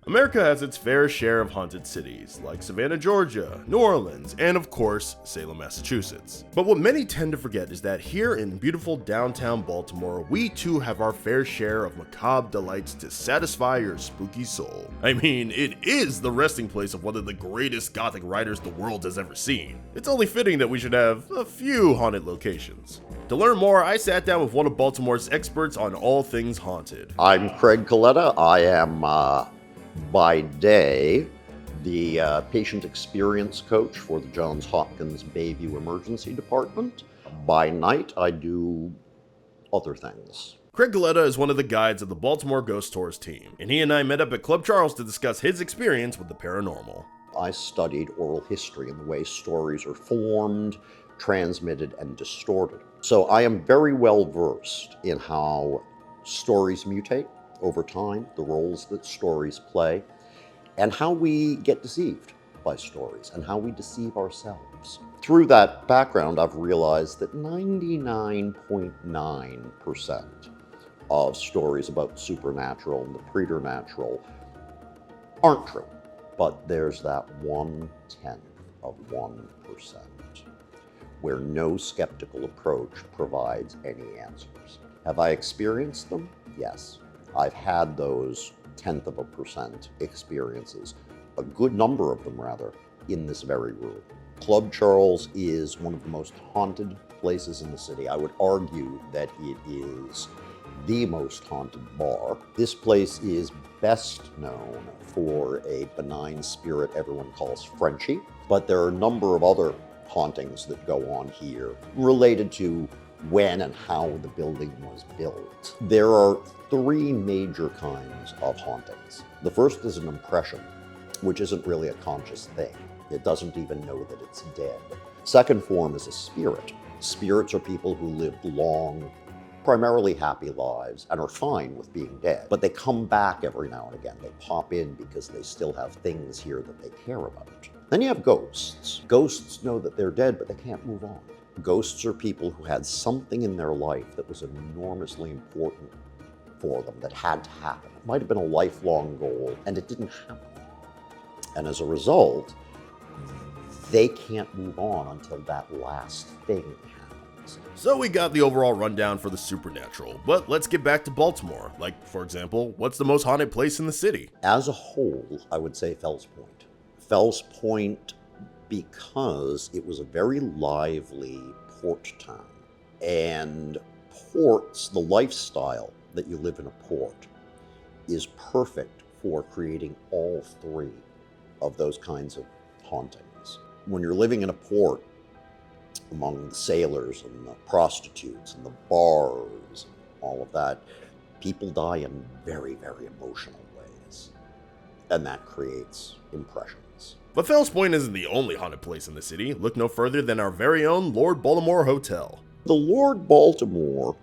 America has its fair share of haunted cities, like Savannah, Georgia, New Orleans, and of course, Salem, Massachusetts. But what many tend to forget is that here in beautiful downtown Baltimore, we too have our fair share of macabre delights to satisfy your spooky soul. I mean, it is the resting place of one of the greatest gothic writers the world has ever seen. It's only fitting that we should have a few haunted locations. To learn more, I sat down with one of Baltimore's experts on all things haunted. I'm Craig Coletta. I am by day, the patient experience coach for the Johns Hopkins Bayview Emergency Department. By night, I do other things. Craig Coletta is one of the guides of the Baltimore Ghost Tours team, and he and I met up at Club Charles to discuss his experience with the paranormal. I studied oral history and the way stories are formed, transmitted, and distorted. So I am very well versed in how stories mutate over time, the roles that stories play, and how we get deceived by stories and how we deceive ourselves. Through that background, I've realized that 99.9% of stories about supernatural and the preternatural aren't true. But there's that 0.1% where no skeptical approach provides any answers. Have I experienced them? Yes. I've had those 0.1% experiences, a good number of them rather, in this very room. Club Charles is one of the most haunted places in the city. I would argue that it is the most haunted bar. This place is best known for a benign spirit everyone calls Frenchie, but there are a number of other hauntings that go on here related to when and how the building was built. There are three major kinds of hauntings. The first is an impression, which isn't really a conscious thing. It doesn't even know that it's dead. Second form is a spirit. Spirits are people who lived long, primarily happy lives and are fine with being dead, but they come back every now and again. They pop in because they still have things here that they care about. Then you have ghosts. Ghosts know that they're dead, but they can't move on. Ghosts are people who had something in their life that was enormously important for them, that had to happen. It might have been a lifelong goal, and it didn't happen. And as a result, they can't move on until that last thing happens. So we got the overall rundown for the supernatural, but let's get back to Baltimore. Like, for example, what's the most haunted place in the city? As a whole, I would say Fells Point. Fells Point, because it was a very lively port town. And ports, the lifestyle that you live in a port, is perfect for creating all three of those kinds of hauntings. When you're living in a port, among the sailors and the prostitutes and the bars and all of that, people die in very, very emotional ways. And that creates impressions. But Fells Point isn't the only haunted place in the city. Look no further than our very own Lord Baltimore Hotel. The Lord Baltimore,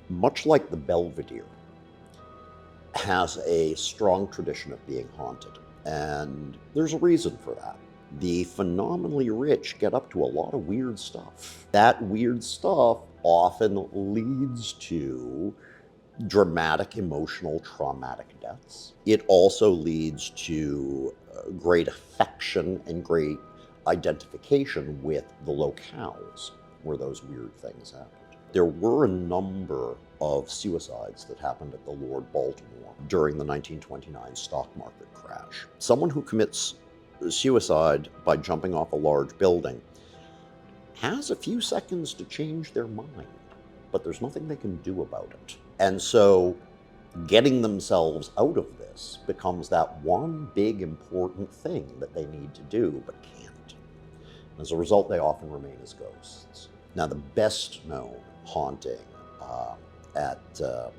much like the Belvedere, has a strong tradition of being haunted. And there's a reason for that. The phenomenally rich get up to a lot of weird stuff. That weird stuff often leads to dramatic, emotional, traumatic deaths. It also leads to great affection and great identification with the locales where those weird things happened. There were a number of suicides that happened at the Lord Baltimore during the 1929 stock market crash. Someone who commits suicide by jumping off a large building has a few seconds to change their mind, but there's nothing they can do about it. And so getting themselves out of this becomes that one big important thing that they need to do but can't. As a result, they often remain as ghosts. Now, the best known haunting at the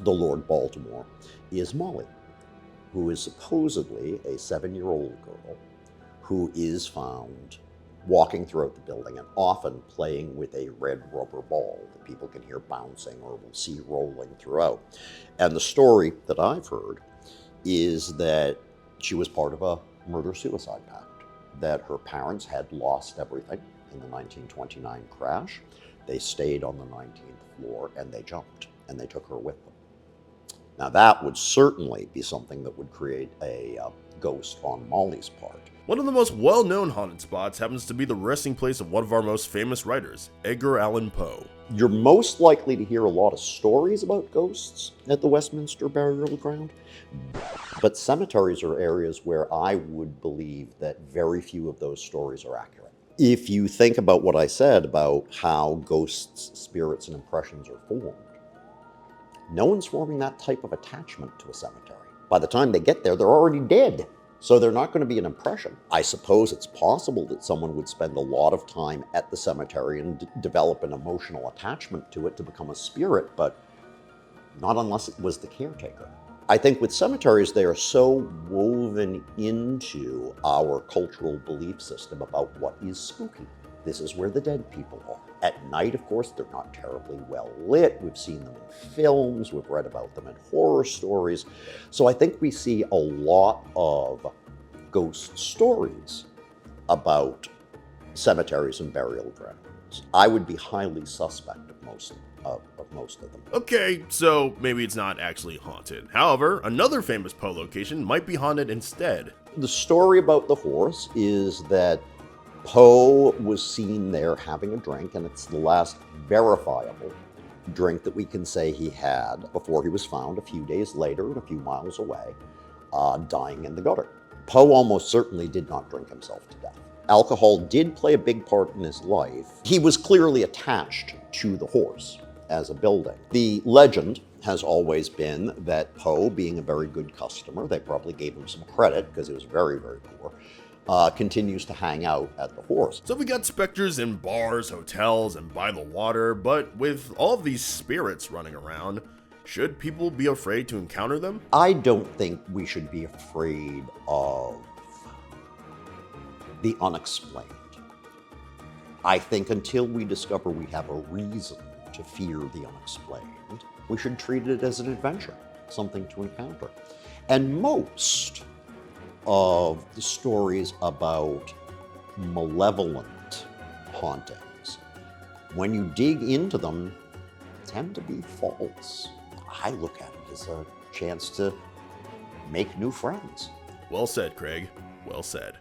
Lord Baltimore is Molly, who is supposedly a 7-year-old girl who is found walking throughout the building and often playing with a red rubber ball that people can hear bouncing or will see rolling throughout. And the story that I've heard is that she was part of a murder-suicide pact, that her parents had lost everything in the 1929 crash. They stayed on the 19th floor and they jumped and they took her with them. Now, that would certainly be something that would create a ghost on Molly's part. One of the most well-known haunted spots happens to be the resting place of one of our most famous writers, Edgar Allan Poe. You're most likely to hear a lot of stories about ghosts at the Westminster Burial Ground, but cemeteries are areas where I would believe that very few of those stories are accurate. If you think about what I said about how ghosts, spirits, and impressions are formed, no one's forming that type of attachment to a cemetery. By the time they get there, they're already dead. So they're not going to be an impression. I suppose it's possible that someone would spend a lot of time at the cemetery and develop an emotional attachment to it to become a spirit, but not unless it was the caretaker. I think with cemeteries, they are so woven into our cultural belief system about what is spooky. This is where the dead people are. At night, of course, they're not terribly well lit. We've seen them in films. We've read about them in horror stories. So I think we see a lot of ghost stories about cemeteries and burial grounds. I would be highly suspect of most of them. Okay, so maybe it's not actually haunted. However, another famous Poe location might be haunted instead. The story about the horse is that Poe was seen there having a drink, and it's the last verifiable drink that we can say he had before he was found a few days later and a few miles away, dying in the gutter. Poe almost certainly did not drink himself to death. Alcohol did play a big part in his life. He was clearly attached to the horse as a building. The legend has always been that Poe, being a very good customer, they probably gave him some credit because he was very, very poor, continues to hang out at the horse. So we got specters in bars, hotels, and by the water, but with all of these spirits running around, should people be afraid to encounter them? I don't think we should be afraid of the unexplained. I think until we discover we have a reason to fear the unexplained, we should treat it as an adventure, something to encounter. And most of the stories about malevolent hauntings, when you dig into them, tend to be false. I look at it as a chance to make new friends. Well said, Craig. Well said.